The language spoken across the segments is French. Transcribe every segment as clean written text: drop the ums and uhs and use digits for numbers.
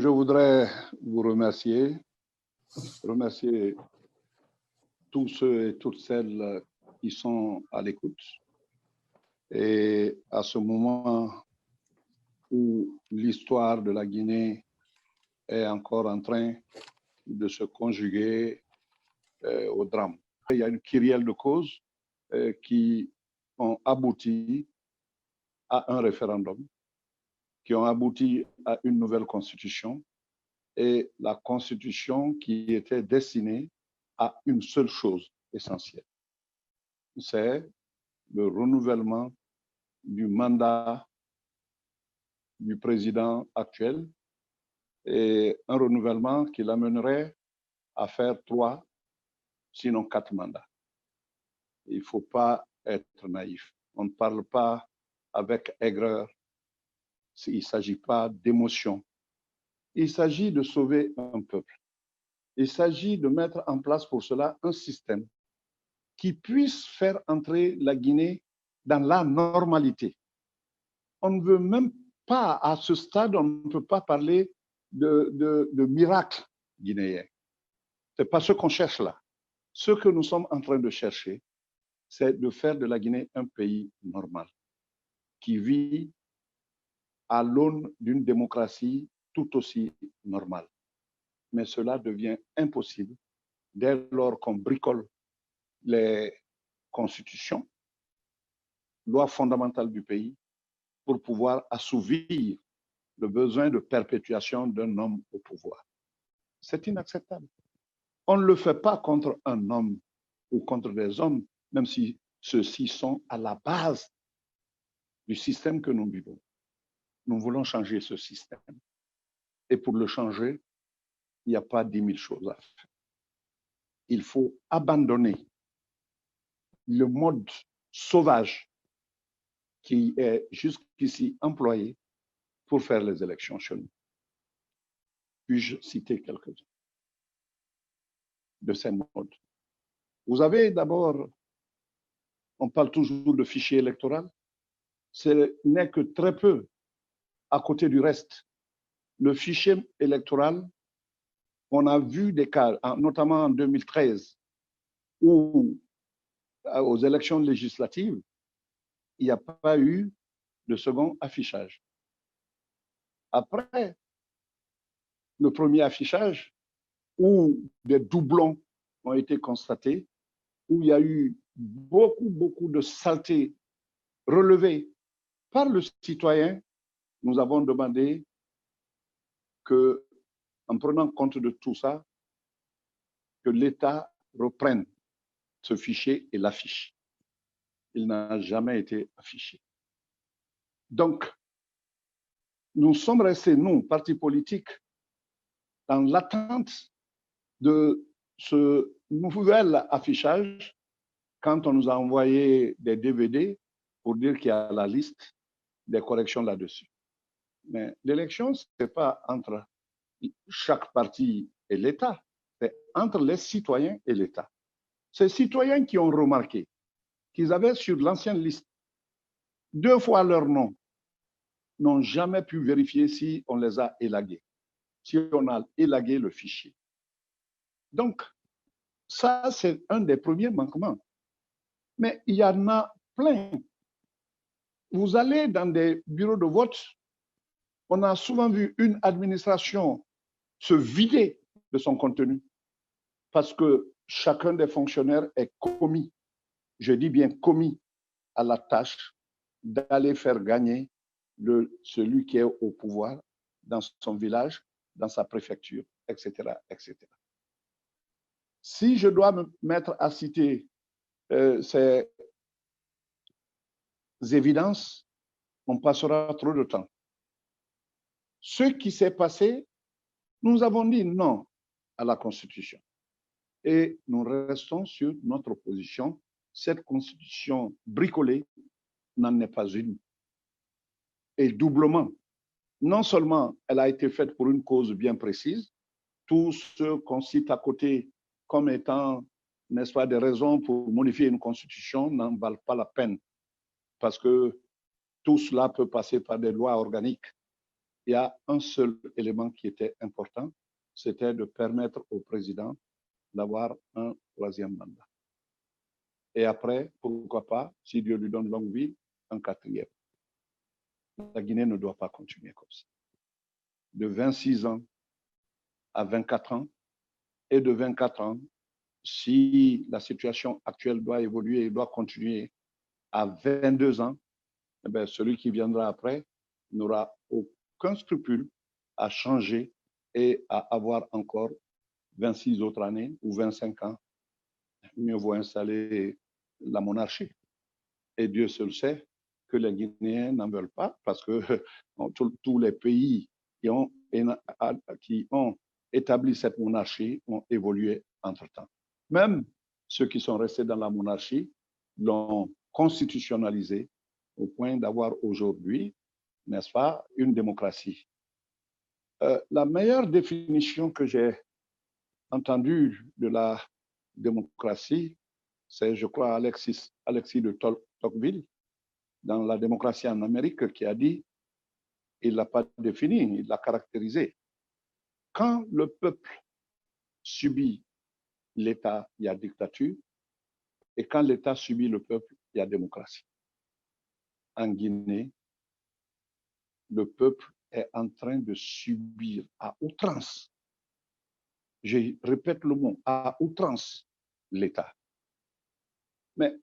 Je voudrais vous remercier tous ceux et toutes celles qui sont à l'écoute. Et à ce moment où l'histoire de la Guinée est encore en train de se conjuguer au drame. Il y a une kyrielle de causes qui ont abouti à un référendum, qui ont abouti à une nouvelle constitution, et la constitution qui était destinée à une seule chose essentielle. C'est le renouvellement du mandat du président actuel et un renouvellement qui l'amènerait à faire 3, sinon 4 mandats. Il ne faut pas être naïf. On ne parle pas avec aigreur. Il ne s'agit pas d'émotion. Il s'agit de sauver un peuple. Il s'agit de mettre en place pour cela un système qui puisse faire entrer la Guinée dans la normalité. On ne veut même pas, à ce stade, on ne peut pas parler de miracle guinéen. Ce n'est pas ce qu'on cherche là. Ce que nous sommes en train de chercher, c'est de faire de la Guinée un pays normal, qui vit à l'aune d'une démocratie tout aussi normale. Mais cela devient impossible dès lors qu'on bricole les constitutions, lois fondamentales du pays, pour pouvoir assouvir le besoin de perpétuation d'un homme au pouvoir. C'est inacceptable. On ne le fait pas contre un homme ou contre des hommes, même si ceux-ci sont à la base du système que nous vivons. Nous voulons changer ce système. Et pour le changer, il n'y a pas 10 000 choses à faire. Il faut abandonner le mode sauvage qui est jusqu'ici employé pour faire les élections chez nous. Puis-je citer quelques-uns de ces modes? Vous avez d'abord, on parle toujours de fichier électoral, ce n'est que très peu à côté du reste. Le fichier électoral, on a vu des cas, notamment en 2013, où aux élections législatives, il n'y a pas eu de second affichage. Après le premier affichage, où des doublons ont été constatés, où il y a eu beaucoup de saletés relevées par le citoyen, nous avons demandé que, en prenant compte de tout ça, que l'État reprenne ce fichier et l'affiche. Il n'a jamais été affiché. Donc, nous sommes restés, nous, partis politiques, dans l'attente de ce nouvel affichage quand on nous a envoyé des DVD pour dire qu'il y a la liste des corrections là-dessus. Mais l'élection, ce n'est pas entre chaque parti et l'État, c'est entre les citoyens et l'État. Ces citoyens qui ont remarqué qu'ils avaient sur l'ancienne liste 2 fois leur nom, n'ont jamais pu vérifier si on les a élagués, si on a élagué le fichier. Donc, ça, c'est un des premiers manquements. Mais il y en a plein. Vous allez dans des bureaux de vote, on a souvent vu une administration se vider de son contenu parce que chacun des fonctionnaires est commis, je dis bien commis, à la tâche d'aller faire gagner celui qui est au pouvoir dans son village, dans sa préfecture, etc., etc. Si je dois me mettre à citer ces évidences, on passera trop de temps. Ce qui s'est passé, nous avons dit non à la Constitution. Et nous restons sur notre position. Cette Constitution bricolée n'en est pas une. Et doublement, non seulement elle a été faite pour une cause bien précise, tous ceux qu'on cite à côté comme étant, n'est-ce pas, des raisons pour modifier une constitution n'en valent pas la peine, parce que tout cela peut passer par des lois organiques. il y a un seul élément qui était important, c'était de permettre au président d'avoir un troisième mandat. Et après, pourquoi pas, si Dieu lui donne longue vie, un quatrième. La Guinée ne doit pas continuer comme ça. De 26 ans à 24 ans, et de 24 ans, si la situation actuelle doit évoluer et doit continuer à 22 ans, eh bien, celui qui viendra après n'aura aucun scrupule à changer et à avoir encore 26 autres années ou 25 ans. Mieux vaut installer la monarchie. Et Dieu seul sait que les Guinéens n'en veulent pas parce que tous les pays qui ont établi cette monarchie ont évolué entre-temps. Même ceux qui sont restés dans la monarchie l'ont constitutionnalisé au point d'avoir aujourd'hui, n'est-ce pas, une démocratie. La meilleure définition que j'ai entendue de la démocratie, c'est, je crois, Alexis de Tocqueville, dans La démocratie en Amérique, qui a dit, il ne l'a pas défini, il l'a caractérisé. Quand le peuple subit l'État, il y a dictature, et quand l'État subit le peuple, il y a démocratie. En Guinée, le peuple est en train de subir à outrance, je répète le mot, à outrance, l'État. Mais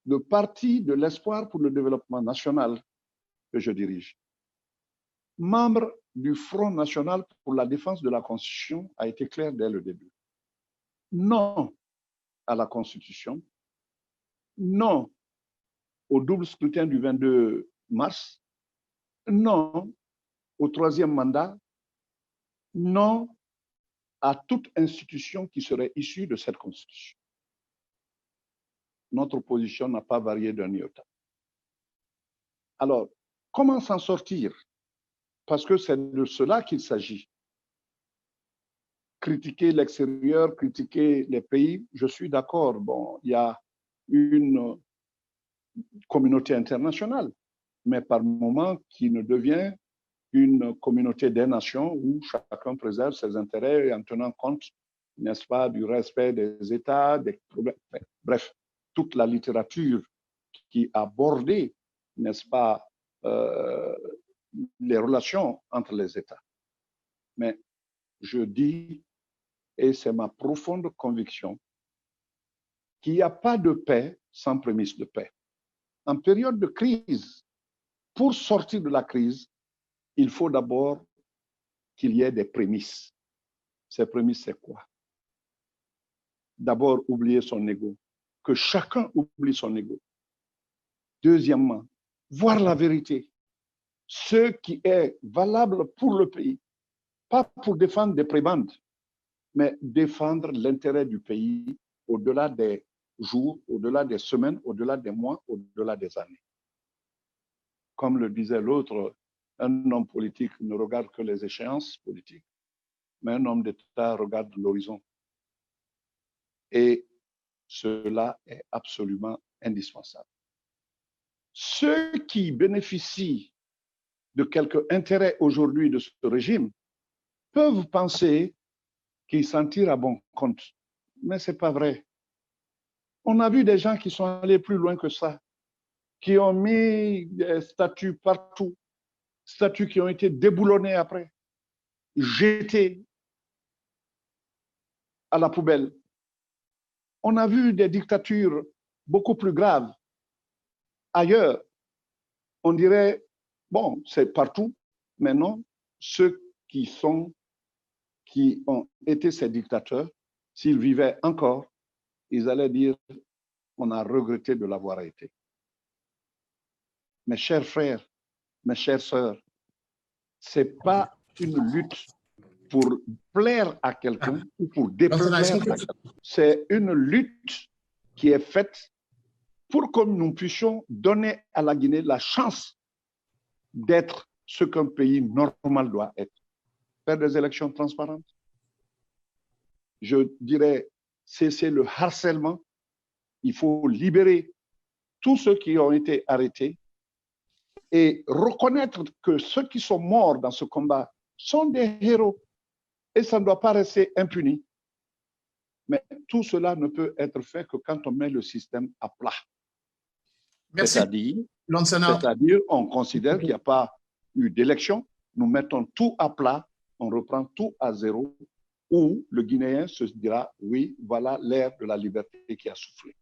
le parti de l'espoir pour le développement national que je dirige, membre du Front national pour la défense de la Constitution, a été clair dès le début. Non à la Constitution, non au double scrutin du 22 mars, non au troisième mandat, non à toute institution qui serait issue de cette Constitution. Notre position n'a pas varié d'un iota. Alors, comment s'en sortir? Parce que c'est de cela qu'il s'agit. Critiquer l'extérieur, critiquer les pays, je suis d'accord. Bon, il y a une communauté internationale, mais par moment qui ne devient une communauté des nations où chacun préserve ses intérêts en tenant compte, n'est-ce pas, du respect des États, des problèmes. Bref, toute la littérature qui abordait, n'est-ce pas, les relations entre les États. Mais je dis, et c'est ma profonde conviction, qu'il n'y a pas de paix sans prémisse de paix. En période de crise, pour sortir de la crise, il faut d'abord qu'il y ait des prémices. Ces prémices, c'est quoi? D'abord, oublier son ego, que chacun oublie son ego. Deuxièmement, voir la vérité, ce qui est valable pour le pays, pas pour défendre des prébendes, mais défendre l'intérêt du pays au-delà des jours, au-delà des semaines, au-delà des mois, au-delà des années. Comme le disait l'autre, un homme politique ne regarde que les échéances politiques, mais un homme d'État regarde l'horizon. Et cela est absolument indispensable. Ceux qui bénéficient de quelque intérêt aujourd'hui de ce régime peuvent penser qu'ils s'en tirent à bon compte. Mais ce n'est pas vrai. On a vu des gens qui sont allés plus loin que ça, qui ont mis des statues partout, statues qui ont été déboulonnées après, jetées à la poubelle. On a vu des dictatures beaucoup plus graves ailleurs. On dirait, bon, c'est partout, mais non, ceux qui ont été ces dictateurs, s'ils vivaient encore, ils allaient dire, on a regretté de l'avoir été. Mes chers frères, mes chères sœurs, ce n'est pas une lutte pour plaire à quelqu'un ou pour déplaire à quelqu'un. C'est une lutte qui est faite pour que nous puissions donner à la Guinée la chance d'être ce qu'un pays normal doit être. Faire des élections transparentes. Je dirais, cesser le harcèlement. Il faut libérer tous ceux qui ont été arrêtés et reconnaître que ceux qui sont morts dans ce combat sont des héros et ça ne doit pas rester impuni. Mais tout cela ne peut être fait que quand on met le système à plat. C'est-à-dire, on considère qu'il n'y a pas eu d'élection, nous mettons tout à plat, on reprend tout à zéro, où le Guinéen se dira, oui, voilà l'ère de la liberté qui a soufflé.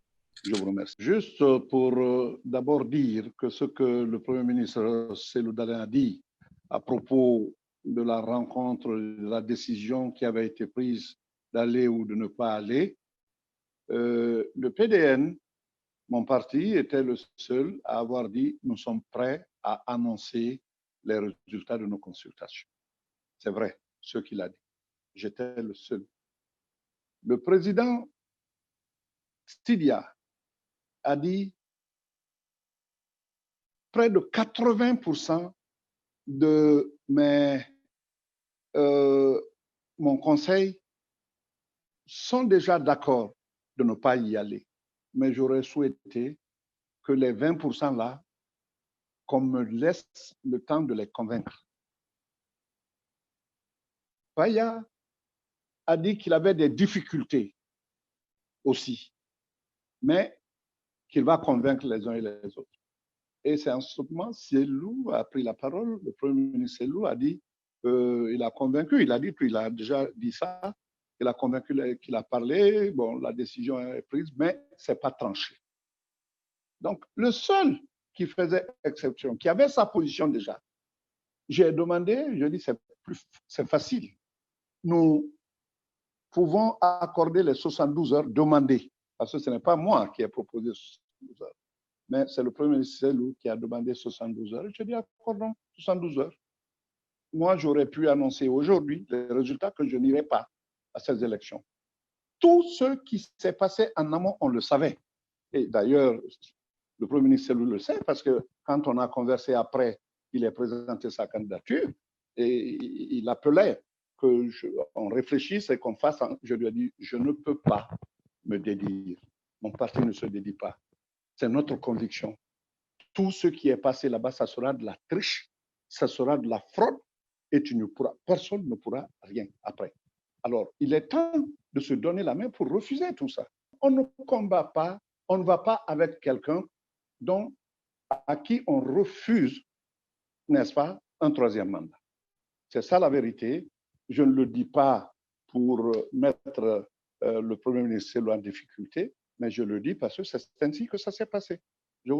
Je vous remercie. Juste pour d'abord dire que ce que le Premier ministre Cellou Dalein a dit à propos de la rencontre, de la décision qui avait été prise d'aller ou de ne pas aller, le PDN, mon parti, était le seul à avoir dit « nous sommes prêts à annoncer les résultats de nos consultations ». C'est vrai, ce qu'il a dit. J'étais le seul. Le président Stidia a dit près de 80% de mon conseil sont déjà d'accord de ne pas y aller. Mais j'aurais souhaité que les 20% là, qu'on me laisse le temps de les convaincre. Paya a dit qu'il avait des difficultés aussi, mais qu'il va convaincre les uns et les autres. Et c'est en ce moment, Cellou a pris la parole, le Premier ministre Cellou a dit, il a convaincu, il a dit, puis il a déjà dit ça, il a convaincu qu'il a parlé, bon, la décision est prise, mais ce n'est pas tranché. Donc, le seul qui faisait exception, qui avait sa position déjà, j'ai demandé, je dis, c'est facile. Nous pouvons accorder les 72 heures demandées, parce que ce n'est pas moi qui ai proposé 72 heures, mais c'est le Premier ministre Cellou qui a demandé 72 heures. Je dis, accordons 72 heures. Moi, j'aurais pu annoncer aujourd'hui les résultats que je n'irai pas à ces élections. Tout ce qui s'est passé en amont, on le savait. Et d'ailleurs, le Premier ministre Cellou le sait, parce que quand on a conversé après, il a présenté sa candidature et il appelait qu'on réfléchisse et qu'on fasse. Je lui ai dit, je ne peux pas me dédire. Mon parti ne se dédie pas. C'est notre conviction. Tout ce qui est passé là-bas, ça sera de la triche, ça sera de la fraude et personne ne pourra rien après. Alors, il est temps de se donner la main pour refuser tout ça. On ne combat pas, on ne va pas avec quelqu'un à qui on refuse, n'est-ce pas, un troisième mandat. C'est ça la vérité. Je ne le dis pas pour mettre le Premier ministre en difficulté, mais je le dis parce que c'est ainsi que ça s'est passé.